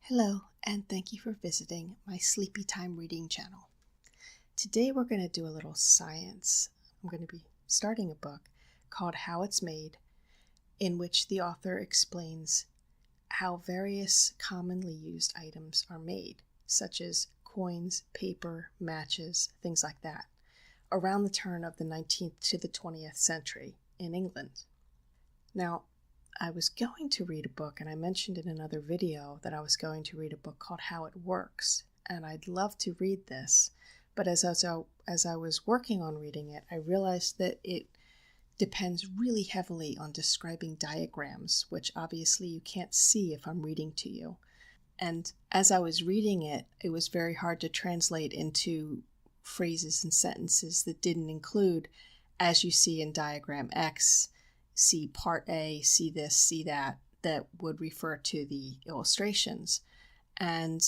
Hello, and thank you for visiting my Sleepy Time reading channel. Today we're going to do a little science. I'm going to be starting a book called How It's Made, in which the author explains how various commonly used items are made, such as coins, paper, matches, things like that, around the turn of the 19th to the 20th century in England. Now, I was going to read a book, and I mentioned in another video that I was going to read a book called How It Works, and I'd love to read this, but as I was working on reading it, I realized that it depends really heavily on describing diagrams, which obviously you can't see if I'm reading to you. And as I was reading it, it was very hard to translate into phrases and sentences that didn't include, as you see in diagram X, see part A, see this, see that would refer to the illustrations. And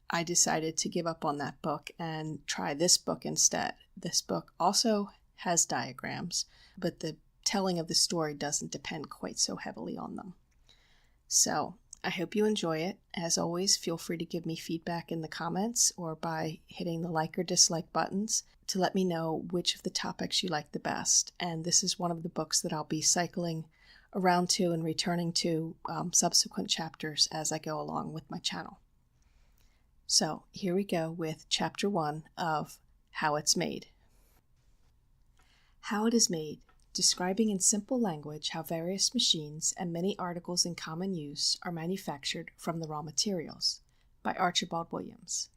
I decided to give up on that book and try this book instead. This book also has diagrams, but the telling of the story doesn't depend quite so heavily on them. So I hope you enjoy it. As always, feel free to give me feedback in the comments or by hitting the like or dislike buttons to let me know which of the topics you like the best. And this is one of the books that I'll be cycling around to and returning to subsequent chapters as I go along with my channel. So here we go with Chapter 1 of How It's Made. How it is made, describing in simple language how various machines and many articles in common use are manufactured from the raw materials, by Archibald Williams.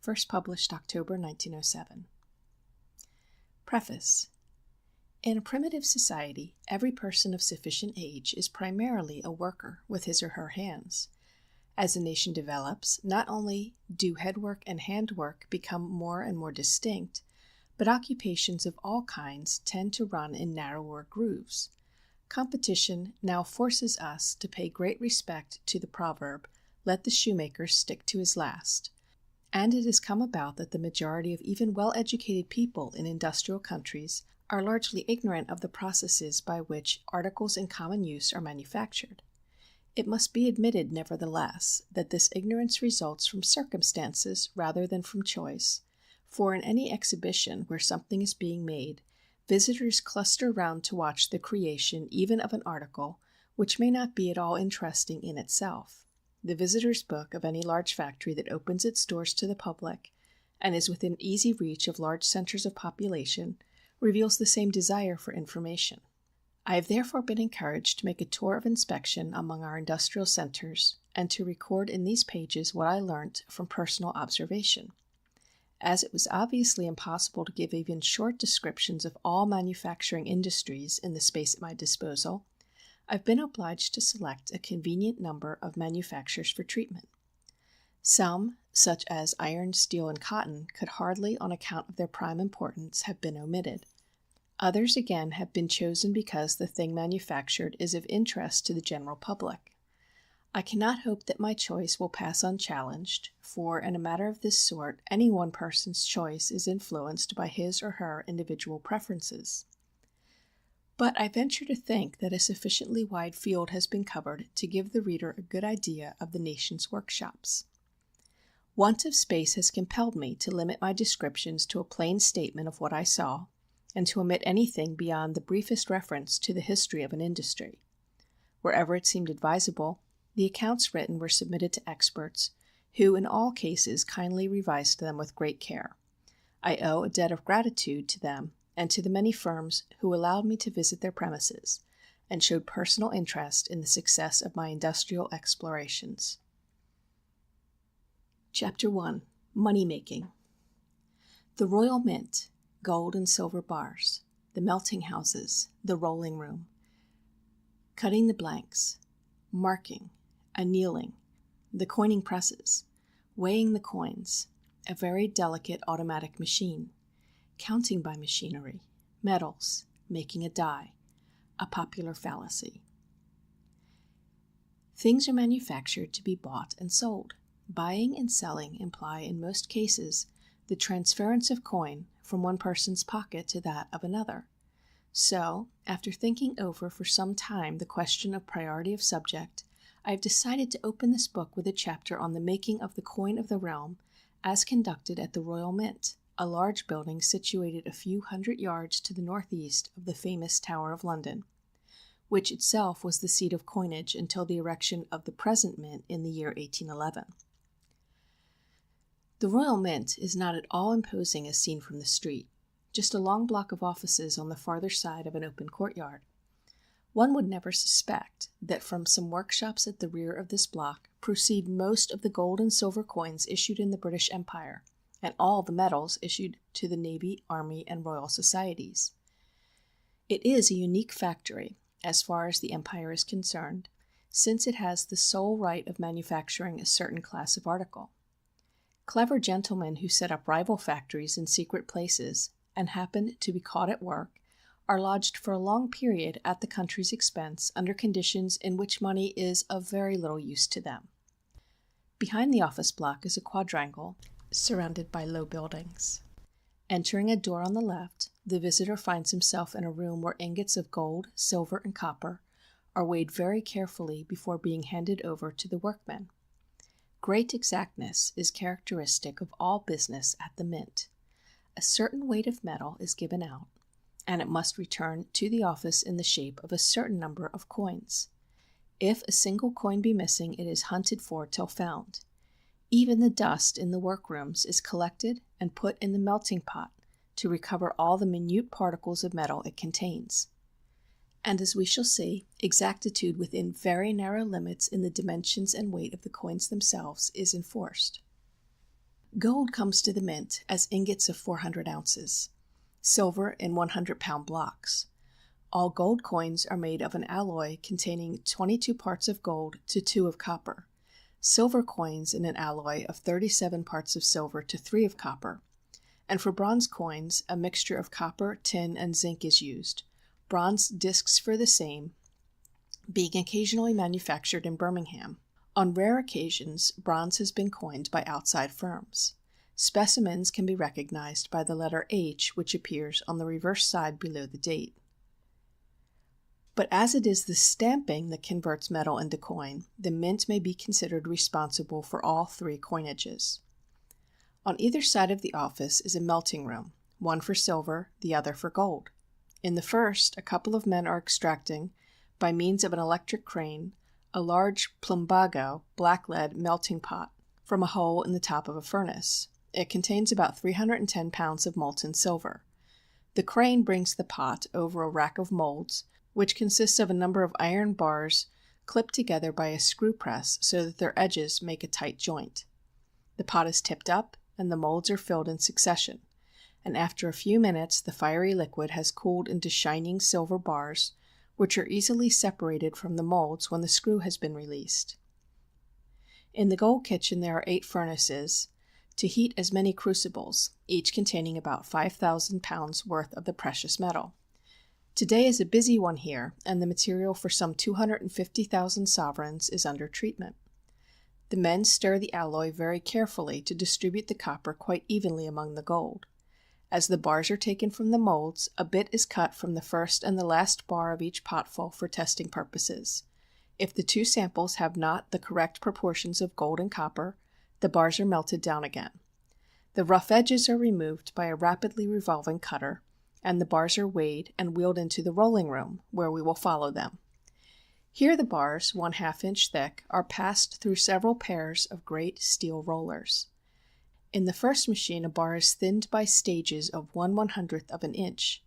First published October 1907. Preface. In a primitive society, every person of sufficient age is primarily a worker with his or her hands. As a nation develops, not only do headwork and handwork become more and more distinct, but occupations of all kinds tend to run in narrower grooves. Competition now forces us to pay great respect to the proverb, "Let the shoemaker stick to his last." And it has come about that the majority of even well-educated people in industrial countries are largely ignorant of the processes by which articles in common use are manufactured. It must be admitted, nevertheless, that this ignorance results from circumstances rather than from choice, for in any exhibition where something is being made, visitors cluster round to watch the creation even of an article which may not be at all interesting in itself. The visitor's book of any large factory that opens its doors to the public, and is within easy reach of large centers of population, reveals the same desire for information. I have therefore been encouraged to make a tour of inspection among our industrial centers, and to record in these pages what I learnt from personal observation. As it was obviously impossible to give even short descriptions of all manufacturing industries in the space at my disposal, I've been obliged to select a convenient number of manufactures for treatment. Some, such as iron, steel, and cotton, could hardly, on account of their prime importance, have been omitted. Others, again, have been chosen because the thing manufactured is of interest to the general public. I cannot hope that my choice will pass unchallenged, for in a matter of this sort any one person's choice is influenced by his or her individual preferences. But I venture to think that a sufficiently wide field has been covered to give the reader a good idea of the nation's workshops. Want of space has compelled me to limit my descriptions to a plain statement of what I saw, and to omit anything beyond the briefest reference to the history of an industry. Wherever it seemed advisable, the accounts written were submitted to experts, who in all cases kindly revised them with great care. I owe a debt of gratitude to them and to the many firms who allowed me to visit their premises, and showed personal interest in the success of my industrial explorations. Chapter 1. Money-Making. The Royal Mint, gold and silver bars, the melting houses, the rolling room, cutting the blanks, marking, annealing, the coining presses, weighing the coins, a very delicate automatic machine, counting by machinery, metals, making a die, a popular fallacy. Things are manufactured to be bought and sold. Buying and selling imply in most cases the transference of coin from one person's pocket to that of another. So, after thinking over for some time the question of priority of subject, I have decided to open this book with a chapter on the making of the coin of the realm as conducted at the Royal Mint, a large building situated a few hundred yards to the northeast of the famous Tower of London, which itself was the seat of coinage until the erection of the present mint in the year 1811. The Royal Mint is not at all imposing as seen from the street, just a long block of offices on the farther side of an open courtyard. One would never suspect that from some workshops at the rear of this block proceed most of the gold and silver coins issued in the British Empire, and all the medals issued to the Navy, Army, and Royal Societies. It is a unique factory, as far as the Empire is concerned, since it has the sole right of manufacturing a certain class of article. Clever gentlemen who set up rival factories in secret places, and happen to be caught at work, are lodged for a long period at the country's expense under conditions in which money is of very little use to them. Behind the office block is a quadrangle surrounded by low buildings. Entering a door on the left, the visitor finds himself in a room where ingots of gold, silver, and copper are weighed very carefully before being handed over to the workmen. Great exactness is characteristic of all business at the mint. A certain weight of metal is given out, and it must return to the office in the shape of a certain number of coins. If a single coin be missing, it is hunted for till found. Even the dust in the workrooms is collected and put in the melting pot to recover all the minute particles of metal it contains. And as we shall see, exactitude within very narrow limits in the dimensions and weight of the coins themselves is enforced. Gold comes to the mint as ingots of 400 ounces. Silver in 100-pound blocks. All gold coins are made of an alloy containing 22 parts of gold to 2 of copper. Silver coins in an alloy of 37 parts of silver to 3 of copper. And for bronze coins, a mixture of copper, tin, and zinc is used. Bronze discs for the same, being occasionally manufactured in Birmingham. On rare occasions, bronze has been coined by outside firms. Specimens can be recognized by the letter H which appears on the reverse side below the date. But as it is the stamping that converts metal into coin, the mint may be considered responsible for all 3 coinages. On either side of the office is a melting room, one for silver, the other for gold. In the first, a couple of men are extracting, by means of an electric crane, a large plumbago, blacklead melting pot, from a hole in the top of a furnace. It contains about 310 pounds of molten silver. The crane brings the pot over a rack of molds, which consists of a number of iron bars clipped together by a screw press so that their edges make a tight joint. The pot is tipped up, and the molds are filled in succession, and after a few minutes the fiery liquid has cooled into shining silver bars, which are easily separated from the molds when the screw has been released. In the gold kitchen there are 8 furnaces, to heat as many crucibles, each containing about 5,000 pounds worth of the precious metal. Today is a busy one here, and the material for some 250,000 sovereigns is under treatment. The men stir the alloy very carefully to distribute the copper quite evenly among the gold. As the bars are taken from the molds, a bit is cut from the first and the last bar of each potful for testing purposes. If the 2 samples have not the correct proportions of gold and copper, the bars are melted down again. The rough edges are removed by a rapidly revolving cutter, and the bars are weighed and wheeled into the rolling room, where we will follow them. Here the bars, 1/2 inch thick, are passed through several pairs of great steel rollers. In the first machine a bar is thinned by stages of 1/100th of an inch.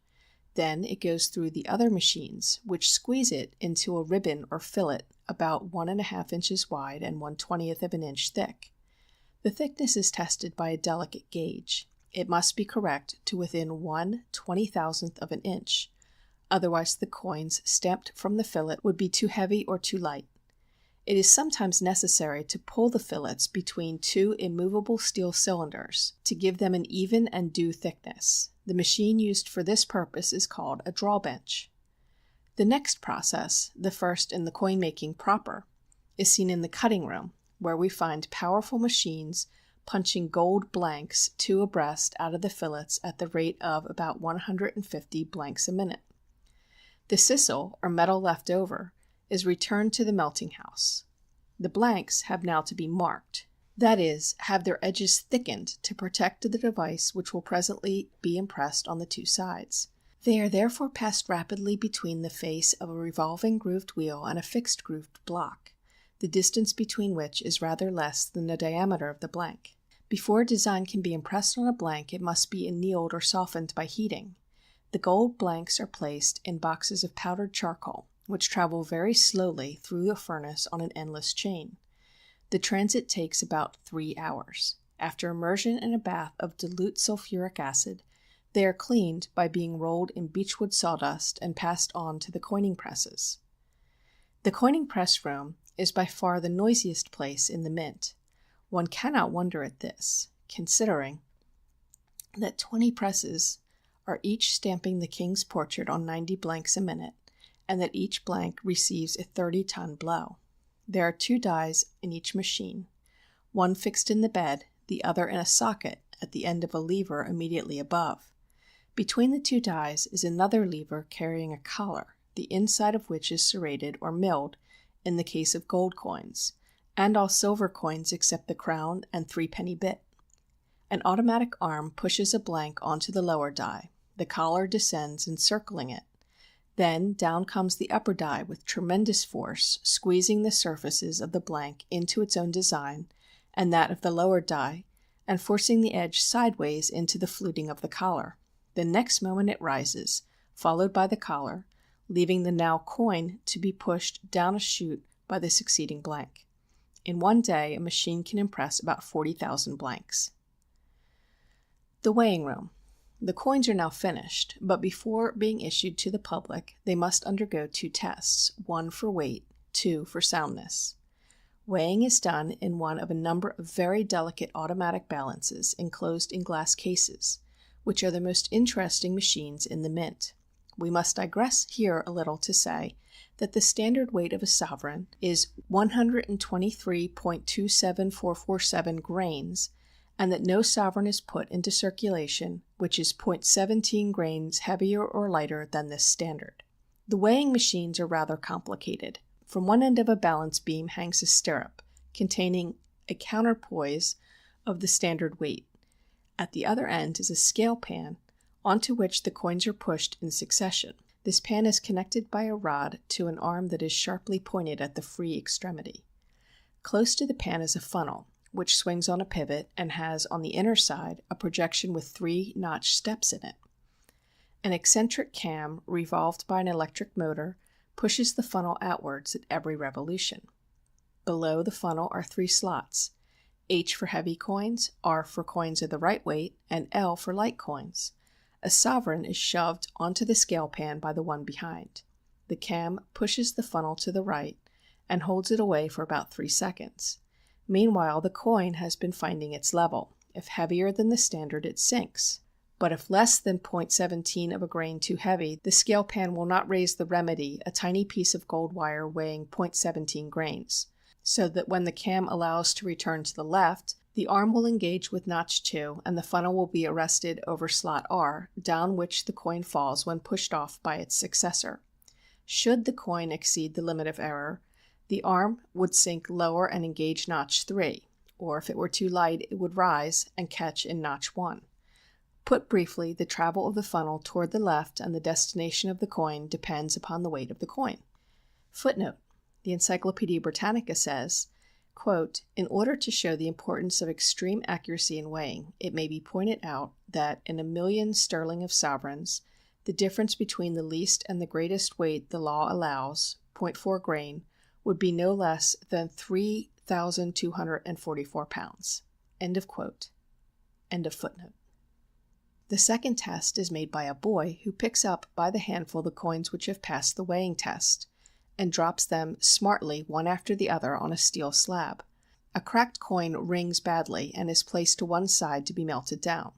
Then it goes through the other machines, which squeeze it into a ribbon or fillet about 1½ inches wide and 1/20th of an inch thick. The thickness is tested by a delicate gauge. It must be correct to within 1/20,000th of an inch, otherwise the coins stamped from the fillet would be too heavy or too light. It is sometimes necessary to pull the fillets between 2 immovable steel cylinders to give them an even and due thickness. The machine used for this purpose is called a drawbench. The next process, the first in the coin making proper, is seen in the cutting room, where we find powerful machines punching gold blanks 2 abreast out of the fillets at the rate of about 150 blanks a minute. The sisal, or metal left over, is returned to the melting house. The blanks have now to be marked, that is, have their edges thickened to protect the device which will presently be impressed on the two sides. They are therefore passed rapidly between the face of a revolving grooved wheel and a fixed grooved block, the distance between which is rather less than the diameter of the blank. Before a design can be impressed on a blank, it must be annealed or softened by heating. The gold blanks are placed in boxes of powdered charcoal, which travel very slowly through a furnace on an endless chain. The transit takes about 3 hours. After immersion in a bath of dilute sulfuric acid, they are cleaned by being rolled in beechwood sawdust and passed on to the coining presses. The coining press room is by far the noisiest place in the mint. One cannot wonder at this, considering that 20 presses are each stamping the king's portrait on 90 blanks a minute, and that each blank receives a 30-ton blow. There are 2 dies in each machine, one fixed in the bed, the other in a socket at the end of a lever immediately above. Between the 2 dies is another lever carrying a collar, the inside of which is serrated or milled in the case of gold coins, and all silver coins except the crown and 3-penny bit. An automatic arm pushes a blank onto the lower die. The collar descends encircling it. Then down comes the upper die with tremendous force, squeezing the surfaces of the blank into its own design and that of the lower die, and forcing the edge sideways into the fluting of the collar. The next moment it rises, followed by the collar, leaving the now coin to be pushed down a chute by the succeeding blank. In one day a machine can impress about 40,000 blanks. The weighing room. The coins are now finished, but before being issued to the public they must undergo 2 tests, 1 for weight, 2 for soundness. Weighing is done in one of a number of very delicate automatic balances enclosed in glass cases, which are the most interesting machines in the mint. We must digress here a little to say that the standard weight of a sovereign is 123.27447 grains, and that no sovereign is put into circulation which is 0.17 grains heavier or lighter than this standard. The weighing machines are rather complicated. From one end of a balance beam hangs a stirrup, containing a counterpoise of the standard weight. At the other end is a scale pan, onto which the coins are pushed in succession. This pan is connected by a rod to an arm that is sharply pointed at the free extremity. Close to the pan is a funnel, which swings on a pivot and has on the inner side a projection with 3 notched steps in it. An eccentric cam, revolved by an electric motor, pushes the funnel outwards at every revolution. Below the funnel are 3 slots, H for heavy coins, R for coins of the right weight, and L for light coins. A sovereign is shoved onto the scale pan by the one behind. The cam pushes the funnel to the right and holds it away for about 3 seconds. Meanwhile the coin has been finding its level. If heavier than the standard it sinks, but if less than 0.17 of a grain too heavy, the scale pan will not raise the remedy, a tiny piece of gold wire weighing 0.17 grains, so that when the cam allows to return to the left, the arm will engage with notch 2 and the funnel will be arrested over slot R, down which the coin falls when pushed off by its successor. Should the coin exceed the limit of error, the arm would sink lower and engage notch 3, or if it were too light it would rise and catch in notch 1. Put briefly, the travel of the funnel toward the left and the destination of the coin depends upon the weight of the coin. Footnote. The Encyclopaedia Britannica says, quote, "In order to show the importance of extreme accuracy in weighing, it may be pointed out that in 1,000,000 sterling of sovereigns, the difference between the least and the greatest weight the law allows, 0.4 grain, would be no less than 3,244 pounds." End of quote. End of footnote. The second test is made by a boy who picks up by the handful the coins which have passed the weighing test, and drops them smartly one after the other on a steel slab. A cracked coin rings badly and is placed to one side to be melted down.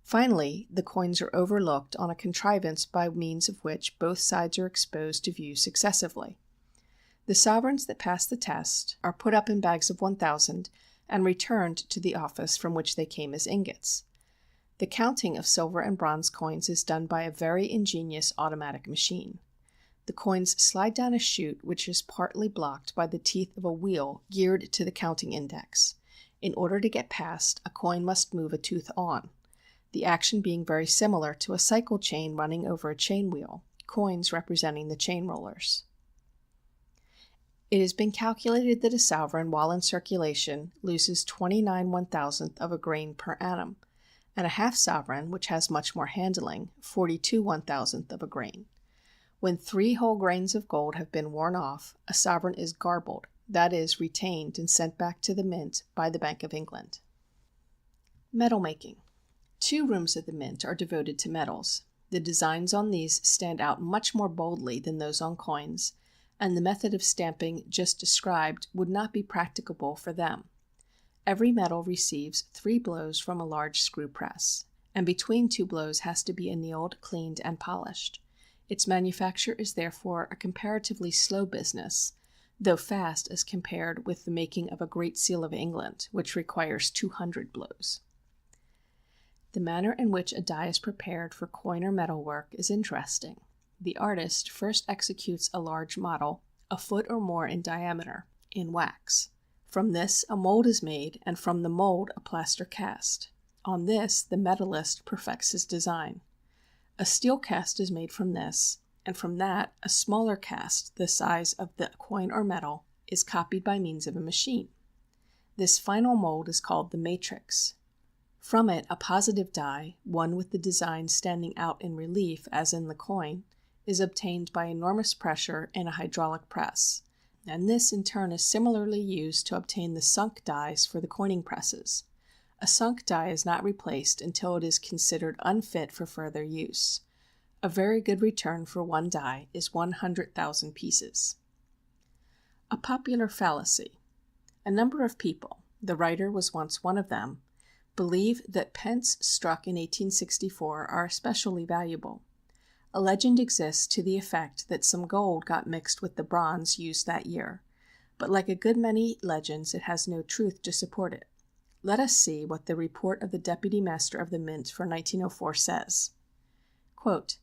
Finally, the coins are overlooked on a contrivance by means of which both sides are exposed to view successively. The sovereigns that pass the test are put up in bags of 1,000 and returned to the office from which they came as ingots. The counting of silver and bronze coins is done by a very ingenious automatic machine. The coins slide down a chute which is partly blocked by the teeth of a wheel geared to the counting index. In order to get past, a coin must move a tooth on, the action being very similar to a cycle chain running over a chain wheel, coins representing the chain rollers. It has been calculated that a sovereign, while in circulation, loses 29 1,000th of a grain per annum, and a half sovereign, which has much more handling, 42 1,000th of a grain. When 3 whole grains of gold have been worn off, a sovereign is garbled, that is, retained and sent back to the mint by the Bank of England. Medal making. 2 rooms of the mint are devoted to medals. The designs on these stand out much more boldly than those on coins, and the method of stamping just described would not be practicable for them. Every medal receives 3 blows from a large screw press, and between 2 blows has to be annealed, cleaned, and polished. Its manufacture is therefore a comparatively slow business, though fast as compared with the making of a Great Seal of England, which requires 200 blows. The manner in which a die is prepared for coin or metal work is interesting. The artist first executes a large model, a foot or more in diameter, in wax. From this a mold is made, and from the mold a plaster cast. On this the medalist perfects his design. A steel cast is made from this, and from that a smaller cast, the size of the coin or metal, is copied by means of a machine. This final mold is called the matrix. From it a positive die, one with the design standing out in relief as in the coin, is obtained by enormous pressure in a hydraulic press, and this in turn is similarly used to obtain the sunk dies for the coining presses. A sunk die is not replaced until it is considered unfit for further use. A very good return for one die is 100,000 pieces. A popular fallacy. A number of people, the writer was once one of them, believe that pence struck in 1864 are especially valuable. A legend exists to the effect that some gold got mixed with the bronze used that year, but like a good many legends it has no truth to support it. Let us see what the report of the Deputy Master of the Mint for 1904 says. Quote,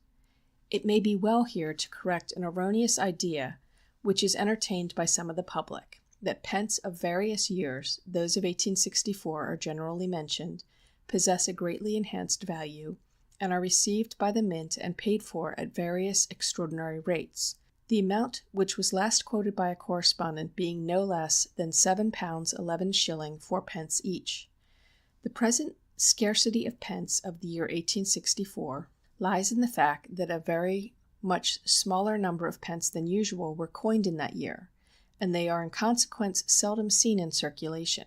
"It may be well here to correct an erroneous idea which is entertained by some of the public, that pence of various years, those of 1864 are generally mentioned, possess a greatly enhanced value, and are received by the mint and paid for at various extraordinary rates, the amount which was last quoted by a correspondent being no less than £7 11 shilling 4 each. The present scarcity of pence of the year 1864 lies in the fact that a very much smaller number of pence than usual were coined in that year, and they are in consequence seldom seen in circulation.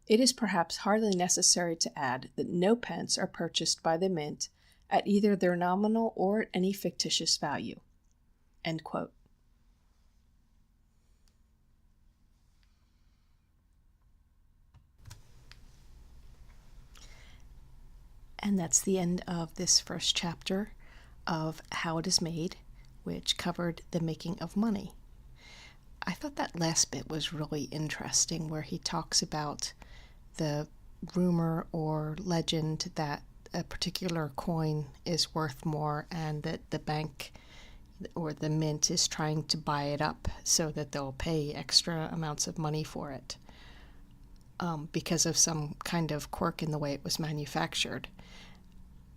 It is perhaps hardly necessary to add that no pence are purchased by the mint at either their nominal or at any fictitious value." End quote. And that's the end of this first chapter of How It Is Made, which covered the making of money. I thought that last bit was really interesting, where he talks about the rumor or legend that a particular coin is worth more and that the bank or the mint is trying to buy it up so that they'll pay extra amounts of money for it because of some kind of quirk in the way it was manufactured.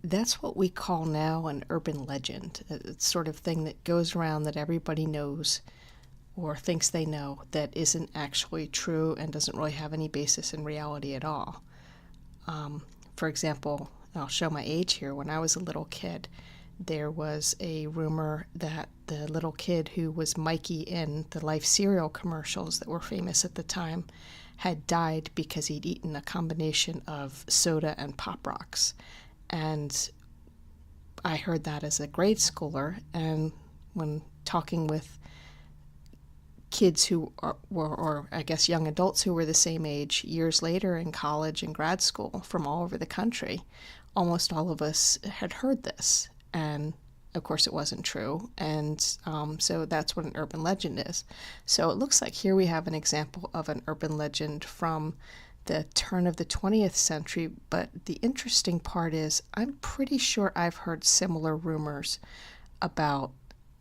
That's what we call now an urban legend. It's sort of thing that goes around that everybody knows or thinks they know that isn't actually true and doesn't really have any basis in reality at all. For example, I'll show my age here. When I was a little kid, there was a rumor that the little kid who was Mikey in the Life cereal commercials that were famous at the time had died because he'd eaten a combination of soda and Pop Rocks. And I heard that as a grade schooler, and when talking with kids who were, or I guess young adults who were the same age years later in college and grad school from all over the country, almost all of us had heard this. And of course it wasn't true. And so that's what an urban legend is. So it looks like here we have an example of an urban legend from the turn of the 20th century. But the interesting part is I'm pretty sure I've heard similar rumors about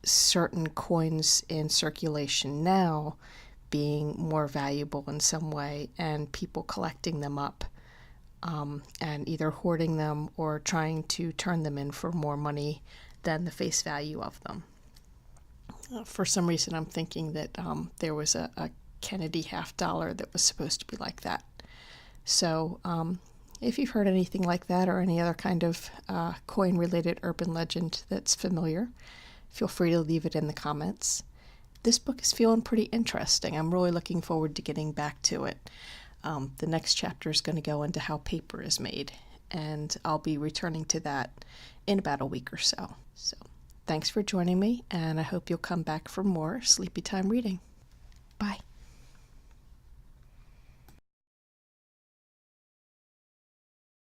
certain coins in circulation now being more valuable in some way, and people collecting them up and either hoarding them or trying to turn them in for more money than the face value of them. For some reason, I'm thinking that there was a Kennedy $50 that was supposed to be like that. So if you've heard anything like that or any other kind of coin-related urban legend that's familiar, feel free to leave it in the comments. This book is feeling pretty interesting. I'm really looking forward to getting back to it. The next chapter is going to go into how paper is made, and I'll be returning to that in about a week or so. So thanks for joining me, and I hope you'll come back for more Sleepy Time reading. Bye.